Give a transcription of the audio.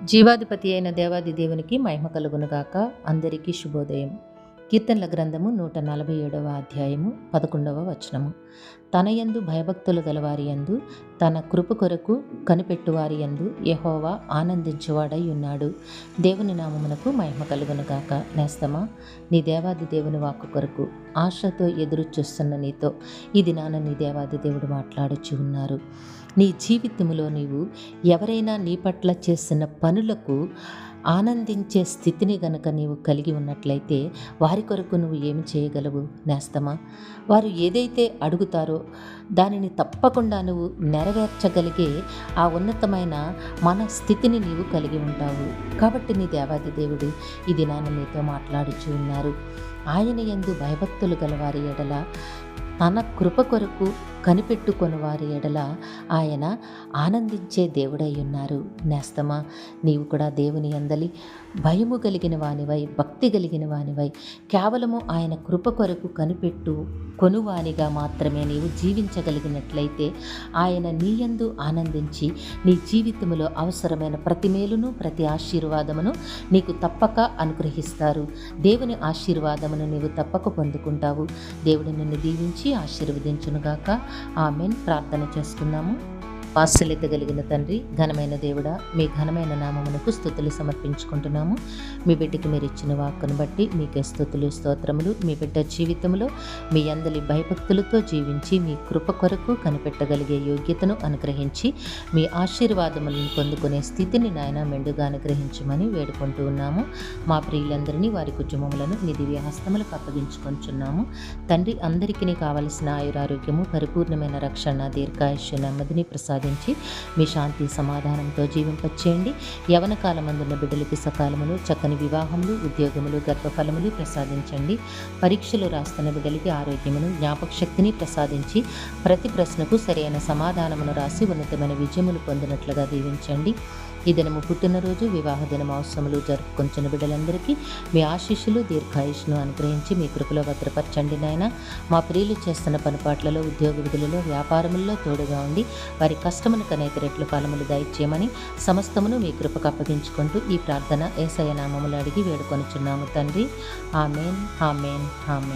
జీవాధిపతి అయిన దేవాది దేవునికి మహిమ కలుగునుగాక. అందరికీ శుభోదయం. కీర్తనల గ్రంథము 147వ అధ్యాయము 11వ వచనము. తన యందు భయభక్తులు గలవారి యందు, తన కృప కొరకు కనిపెట్టువారి యందు యెహోవా ఆనందించువాడై ఉన్నాడు. దేవుని నామమునకు మహిమ కలుగునుగాక. నేస్తమా, నీ దేవాది దేవుని వాక్కు కొరకు ఆశతో ఎదురు చూస్తున్న నీతో ఈ దినాన నీ దేవాది దేవుడు మాట్లాడుచు ఉన్నారు. నీ జీవితంలో నీవు ఎవరైనా నీ పట్ల చేసిన పనులకు ఆనందించే స్థితిని గనక నీవు కలిగి ఉన్నట్లయితే వారి కొరకు నువ్వు ఏమి చేయగలవు నేస్తమా? వారు ఏదైతే అడుగుతారో దానిని తప్పకుండా నువ్వు నెరవేర్చగలిగే ఆ ఉన్నతమైన మన స్థితిని నీవు కలిగి ఉంటావు. కాబట్టి నీ దేవాది దేవుడు ఈ దినాన నీతో మాట్లాడుచు ఉన్నారు. ఆయన యందు భయభక్తులు గలవారి ఎడల, తన కృప కొరకు కనిపెట్టుకొని వారి ఎడల ఆయన ఆనందించే దేవుడై ఉన్నారు. నేస్తమా, నీవు కూడా దేవుని యందలి భయము కలిగిన వానివై, భక్తి కలిగిన వానివై, కేవలము ఆయన కృప కొరకు కనిపెట్టు కొనువానిగా మాత్రమే నీవు జీవించగలిగినట్లయితే ఆయన నీ యందు ఆనందించి నీ జీవితంలో అవసరమైన ప్రతి మేలును, ప్రతి ఆశీర్వాదమును నీకు తప్పక అనుగ్రహిస్తారు. దేవుని ఆశీర్వాదమును నీవు తప్పక పొందుకుంటావు. దేవుడు నిన్ను దీవించి ఆశీర్వదించునుగాక. ఆమెన్. ప్రార్థన చేసుకుందాము. వాత్సల్యత తండ్రి, ఘనమైన దేవుడా, మీ ఘనమైన నామమునకు స్తుతులు సమర్పించుకుంటున్నాము. మీ బిడ్డకి మీరు ఇచ్చిన వాక్కును బట్టి మీకే స్తుతులు, స్తోత్రములు. మీ బిడ్డ జీవితంలో మీ అందరి భయభక్తులతో జీవించి మీ కృప కొరకు కనిపెట్టగలిగే యోగ్యతను అనుగ్రహించి మీ ఆశీర్వాదములను పొందుకునే స్థితిని నాయన మెండుగా అనుగ్రహించమని వేడుకుంటూ ఉన్నాము. మా ప్రియులందరినీ, వారి కుటుంబములను నీ దివ్య హస్తములకు అప్పగించుకొంచున్నాము. తండ్రి, అందరికీ కావలసిన ఆయురారోగ్యము, పరిపూర్ణమైన రక్షణ, దీర్ఘాయుష్య, నెమ్మదిని ప్రసాదించి మీ శాంతి సమాధానంతో జీవింపచేయండి. యవన కాలమందున్న బిడ్డలకి సకాలములు, చక్కని వివాహములు, ఉద్యోగములు, గర్భఫలములు ప్రసాదించండి. పరీక్షలు రాస్తున్న బిడ్డలకి ఆరోగ్యమును, జ్ఞాపక శక్తిని ప్రసాదించి ప్రతి ప్రశ్నకు సరైన సమాధానమును రాసి ఉన్నతమైన విజయములు పొందినట్లుగా దీవించండి. ఈ దినము పుట్టినరోజు, వివాహ దినం అవసరములు జరుపుకొంచిన బిడ్డలందరికీ మీ ఆశీస్సులు, దీర్ఘాయుష్ను అనుగ్రహించి మీ కృపలో భద్రపరచండి నాయన. మా ప్రియులు చేస్తున్న పనిపాట్లలో, ఉద్యోగ విధులలో, వ్యాపారముల్లో తోడుగా ఉండి వారి కష్టమును అనేక రెట్లు ఫలములు దయచేయమని సమస్తమును మీ కృపకు అప్పగించుకుంటూ ఈ ప్రార్థన యేసయ్య నామములో అడిగి వేడుకొనుచున్నాము తండ్రి. ఆమేన్, ఆమేన్, ఆమేన్.